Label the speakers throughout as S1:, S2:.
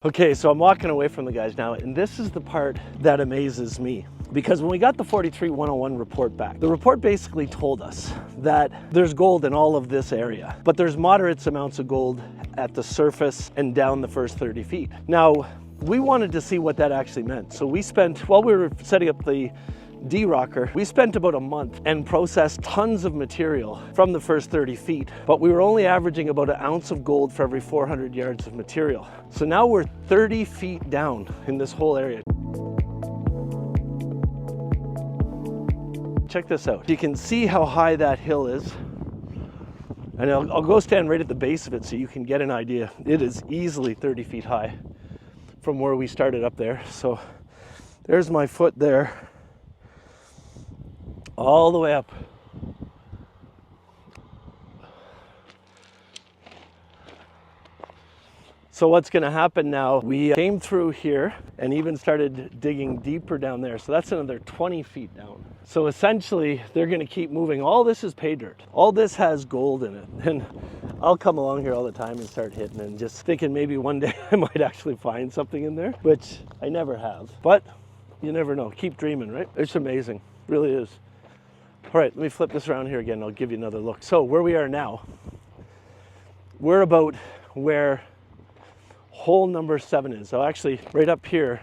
S1: Okay, so I'm walking away from the guys now, and this is the part that amazes me. Because when we got the 43-101 report back, the report basically told us that there's gold in all of this area, but there's moderate amounts of gold at the surface and down the first 30 feet. Now, we wanted to see what that actually meant. So we spent, while we were setting up the D-rocker, we spent about a month and processed tons of material from the first 30 feet, but we were only averaging about an ounce of gold for every 400 yards of material. So now we're 30 feet down in this whole area. Check this out. You can see how high that hill is. And I'll go stand right at the base of it so you can get an idea. It is easily 30 feet high from where we started up there. So there's my foot there, all the way up. So what's going to happen now, we came through here and even started digging deeper down there. So that's another 20 feet down. So essentially, they're going to keep moving. All this is pay dirt. All this has gold in it. And I'll come along here all the time and start hitting and just thinking maybe one day I might actually find something in there, which I never have. But you never know. Keep dreaming, right? It's amazing. It really is. All right, let me flip this around here again. I'll give you another look. So where we are now, we're about where hole number 7 is. So actually right up here,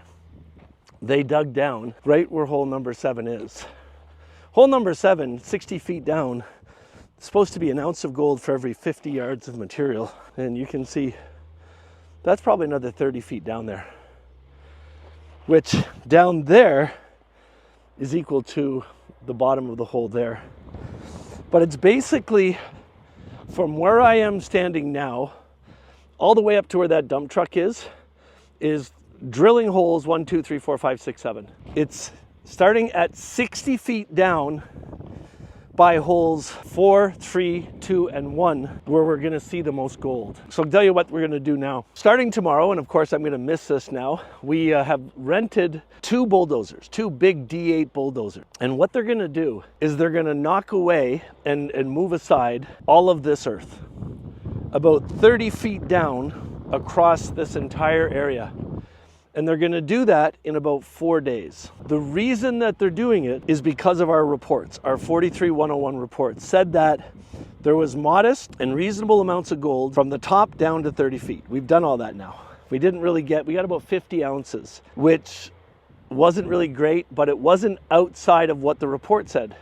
S1: they dug down right where hole number 7 is. Hole number 7, 60 feet down, it's supposed to be an ounce of gold for every 50 yards of material. And you can see that's probably another 30 feet down there, which down there is equal to the bottom of the hole there. But it's basically from where I am standing now all the way up to where that dump truck is drilling holes 1, 2, 3, 4, 5, 6, 7. It's starting at 60 feet down by holes 4, 3, 2, and 1, where we're going to see the most gold. So I'll tell you what we're going to do now. Starting tomorrow, and of course I'm going to miss this now, we have rented 2 bulldozers, 2 big D8 bulldozers. And what they're going to do is they're going to knock away and move aside all of this earth, about 30 feet down across this entire area. And they're going to do that in about 4 days. The reason that they're doing it is because of our reports. Our 43-101 report said that there was modest and reasonable amounts of gold from the top down to 30 feet. We've done all that now. We got about 50 ounces, which wasn't really great, but it wasn't outside of what the report said.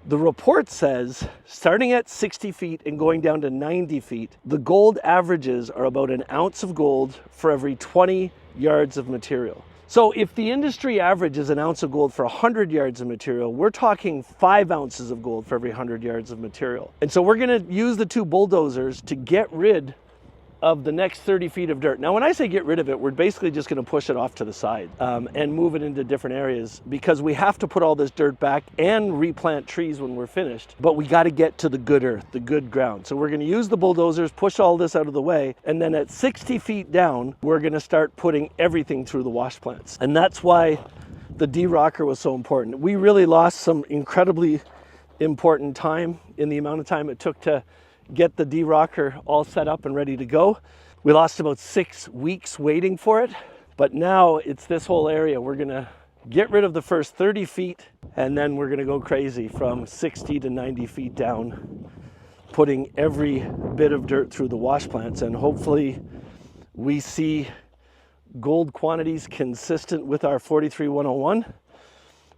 S1: The report says, starting at 60 feet and going down to 90 feet, the gold averages are about an ounce of gold for every 20 yards of material. So if the industry average is an ounce of gold for 100 yards of material, we're talking 5 ounces of gold for every 100 yards of material. And so we're going to use the 2 bulldozers to get rid of the next 30 feet of dirt. Now, when I say get rid of it, we're basically just going to push it off to the side and move it into different areas, because we have to put all this dirt back and replant trees when we're finished. But we got to get to the good earth, the good ground. So we're going to use the bulldozers, push all this out of the way, and then at 60 feet down, we're going to start putting everything through the wash plants. And that's why the D-rocker was so important. We really lost some incredibly important time in the amount of time it took to get the D-rocker all set up and ready to go. We lost about 6 weeks waiting for it, but now it's this whole area. We're gonna get rid of the first 30 feet, and then we're gonna go crazy from 60 to 90 feet down, putting every bit of dirt through the wash plants, and hopefully we see gold quantities consistent with our 43-101,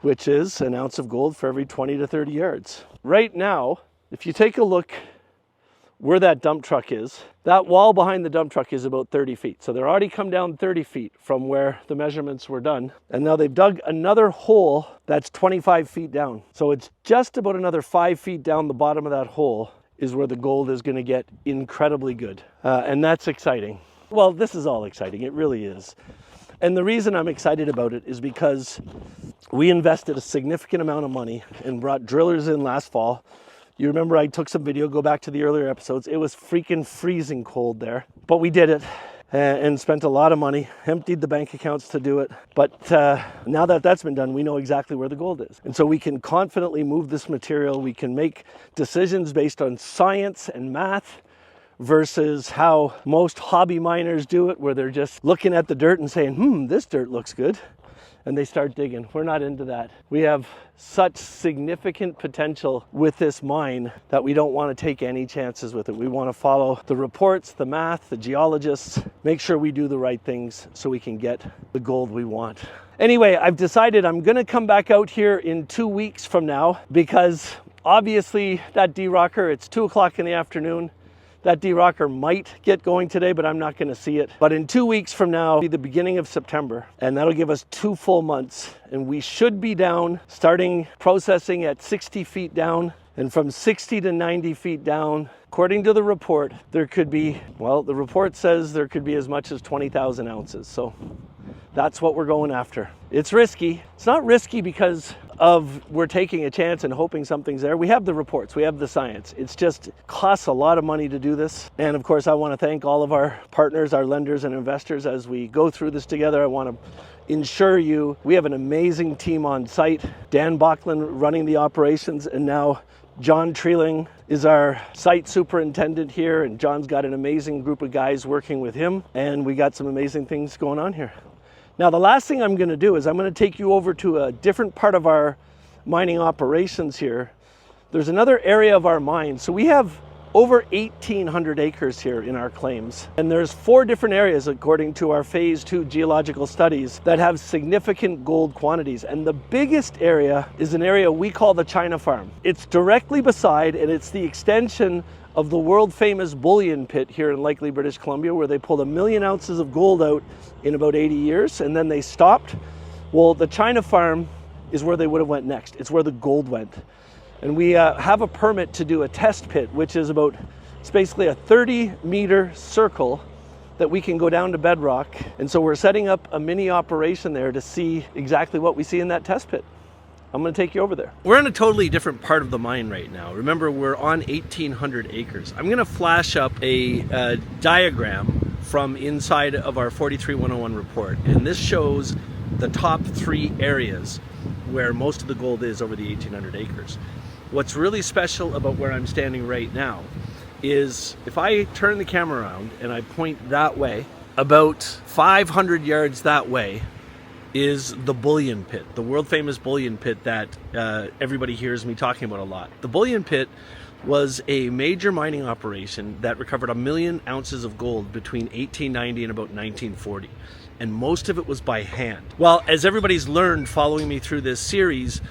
S1: which is an ounce of gold for every 20 to 30 yards. Right now, if you take a look where that dump truck is, that wall behind the dump truck is about 30 feet. So they're already come down 30 feet from where the measurements were done. And now they've dug another hole that's 25 feet down. So it's just about another 5 feet down the bottom of that hole is where the gold is going to get incredibly good. And that's exciting. Well, this is all exciting. It really is. And the reason I'm excited about it is because we invested a significant amount of money and brought drillers in last fall. You remember I took some video, go back to the earlier episodes. It was freaking freezing cold there, but we did it and spent a lot of money, emptied the bank accounts to do it. But now that that's been done, we know exactly where the gold is. And so we can confidently move this material. We can make decisions based on science and math. versus how most hobby miners do it, where they're just looking at the dirt and saying, this dirt looks good, and they start digging. We're not into that. We have such significant potential with this mine that we don't want to take any chances with it. We want to follow the reports, the math, the geologists, make sure we do the right things so we can get the gold we want. Anyway, I've decided I'm going to come back out here in 2 weeks from now, because obviously that D-rocker, it's 2 o'clock in the afternoon. That D-rocker might get going today, but I'm not going to see it. But in 2 weeks from now, it'll be the beginning of September, and that'll give us 2 full months. And we should be down, starting processing at 60 feet down, and from 60 to 90 feet down, according to the report, there could be, well, the report says there could be as much as 20,000 ounces. So that's what we're going after. It's risky. It's not risky because of we're taking a chance and hoping something's there. We have the reports, we have the science. It's just costs a lot of money to do this. And of course, I want to thank all of our partners, our lenders and investors as we go through this together. I want to ensure you, we have an amazing team on site. Dan Bachlan running the operations, and now John Treeling is our site superintendent here, and John's got an amazing group of guys working with him, and we got some amazing things going on here. Now, the last thing I'm going to do is I'm going to take you over to a different part of our mining operations here. There's another area of our mine. So we have over 1,800 acres here in our claims. And there's 4 different areas, according to our phase 2 geological studies, that have significant gold quantities. And the biggest area is an area we call the China Farm. It's directly beside, and it's the extension of the world famous Bullion Pit here in Likely, British Columbia, where they pulled 1 million ounces of gold out in about 80 years, and then they stopped. Well, the China Farm is where they would have went next. It's where the gold went. And we have a permit to do a test pit, which is it's basically a 30-meter circle that we can go down to bedrock. And so we're setting up a mini operation there to see exactly what we see in that test pit. I'm going to take you over there. We're in a totally different part of the mine right now. Remember, we're on 1,800 acres. I'm going to flash up a diagram from inside of our 43101 report. And this shows the top 3 areas where most of the gold is over the 1,800 acres. What's really special about where I'm standing right now is if I turn the camera around and I point that way, about 500 yards that way, is the Bullion Pit, the world famous Bullion Pit that everybody hears me talking about a lot. The Bullion Pit was a major mining operation that recovered 1 million ounces of gold between 1890 and about 1940. And most of it was by hand. Well, as everybody's learned following me through this series,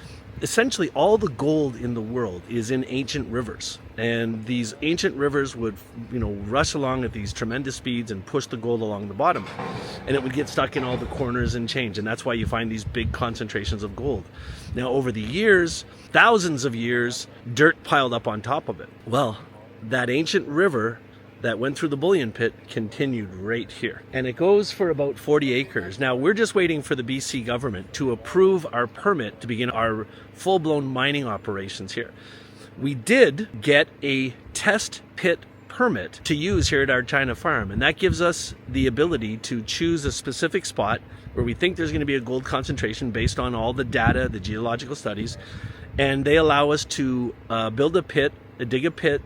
S1: essentially all the gold in the world is in ancient rivers. And these ancient rivers would, rush along at these tremendous speeds and push the gold along the bottom. And it would get stuck in all the corners and change. And that's why you find these big concentrations of gold. Now, over the years, thousands of years, dirt piled up on top of it. Well, that ancient river that went through the Bullion Pit continued right here. And it goes for about 40 acres. Now, we're just waiting for the BC government to approve our permit to begin our full-blown mining operations here. We did get a test pit permit to use here at our China Farm, and that gives us the ability to choose a specific spot where we think there's going to be a gold concentration based on all the data, the geological studies, and they allow us to build a pit, dig a pit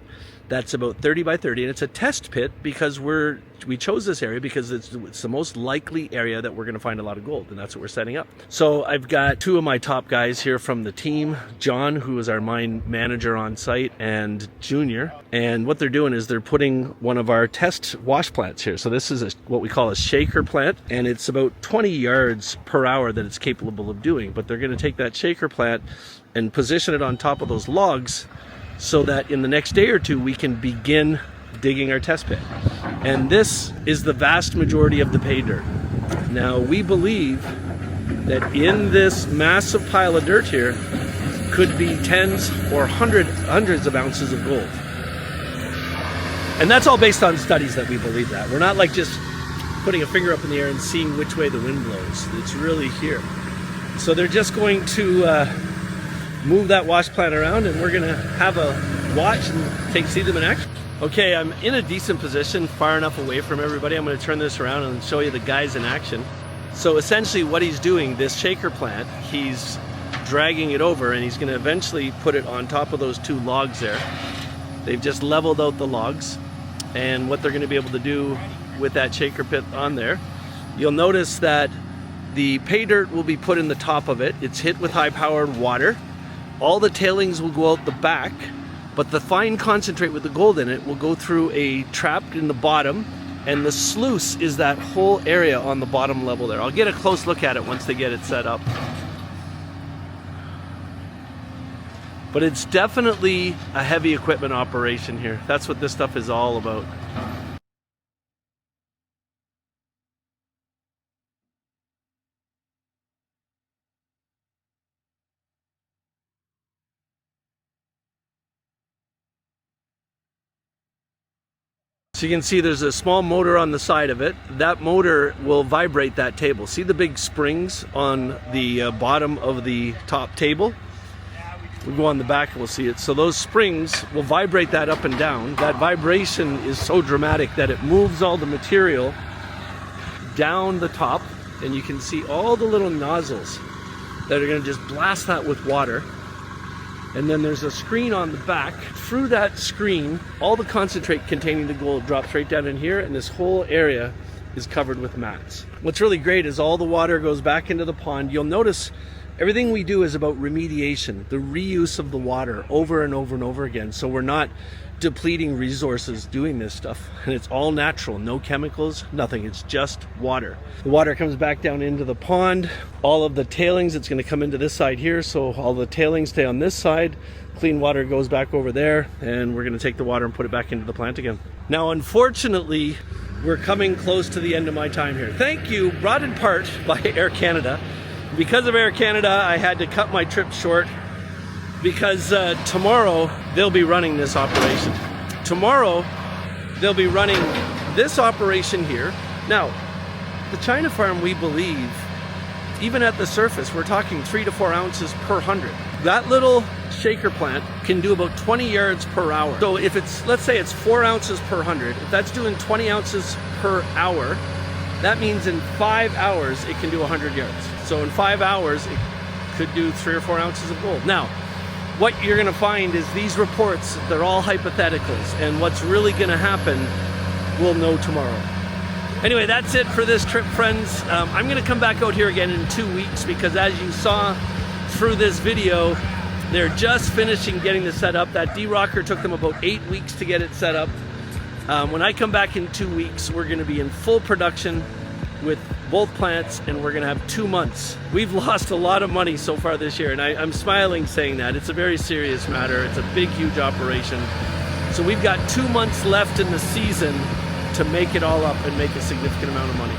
S1: that's about 30 by 30, and it's a test pit because we chose this area because it's the most likely area that we're going to find a lot of gold, and that's what we're setting up. So I've got 2 of my top guys here from the team, John, who is our mine manager on site, and Junior, and what they're doing is they're putting one of our test wash plants here. So this is what we call a shaker plant, and it's about 20 yards per hour that it's capable of doing, but they're going to take that shaker plant and position it on top of those logs so that in the next day or 2 we can begin digging our test pit. And this is the vast majority of the pay dirt. Now, we believe that in this massive pile of dirt here could be tens or hundreds of ounces of gold. And that's all based on studies that we believe that. We're not like just putting a finger up in the air and seeing which way the wind blows. It's really here. So they're just going to move that wash plant around, and we're gonna have a watch and see them in action. Okay, I'm in a decent position, far enough away from everybody. I'm gonna turn this around and show you the guys in action. So essentially what he's doing, this shaker plant, he's dragging it over, and he's gonna eventually put it on top of those 2 logs there. They've just leveled out the logs, and what they're going to be able to do with that shaker pit on there. You'll notice that the pay dirt will be put in the top of it. It's hit with high-powered water. All the tailings will go out the back, but the fine concentrate with the gold in it will go through a trap in the bottom, and the sluice is that whole area on the bottom level there. I'll get a close look at it once they get it set up. But it's definitely a heavy equipment operation here. That's what this stuff is all about. So you can see there's a small motor on the side of it. That motor will vibrate that table. See the big springs on the bottom of the top table? We go on the back and we'll see it. So those springs will vibrate that up and down. That vibration is so dramatic that it moves all the material down the top, and you can see all the little nozzles that are going to just blast that with water. And then there's a screen on the back. Through that screen, all the concentrate containing the gold drops right down in here, and this whole area is covered with mats. What's really great is all the water goes back into the pond. You'll notice everything we do is about remediation, the reuse of the water over and over and over again. So we're not depleting resources doing this stuff, and it's all natural, no chemicals, nothing. It's just water. The water comes back down into the pond. All of the tailings, it's going to come into this side here, so all the tailings stay on this side. Clean water goes back over there, and we're going to take the water and put it back into the plant again. Now, unfortunately, we're coming close to the end of my time here. Thank you, brought in part by Air Canada. Because of Air Canada, I had to cut my trip short, because tomorrow they'll be running this operation. Tomorrow they'll be running this operation here. Now, the China farm, we believe, even at the surface, we're talking 3 to 4 ounces per 100. That little shaker plant can do about 20 yards per hour. So if it's, let's say it's 4 ounces per 100, if that's doing 20 ounces per hour, that means in 5 hours it can do 100 yards. So in 5 hours it could do 3 or 4 ounces of gold. Now, what you're going to find is these reports, they're all hypotheticals, and what's really going to happen, we'll know tomorrow. Anyway, that's it for this trip, friends. I'm going to come back out here again in 2 weeks, because as you saw through this video, they're just finishing getting this set up. That D-rocker took them about 8 weeks to get it set up. When I come back in 2 weeks, we're going to be in full production with both plants, and we're gonna have 2 months. We've lost a lot of money so far this year, and I'm smiling saying that. It's a very serious matter. It's a big, huge operation. So we've got 2 months left in the season to make it all up and make a significant amount of money.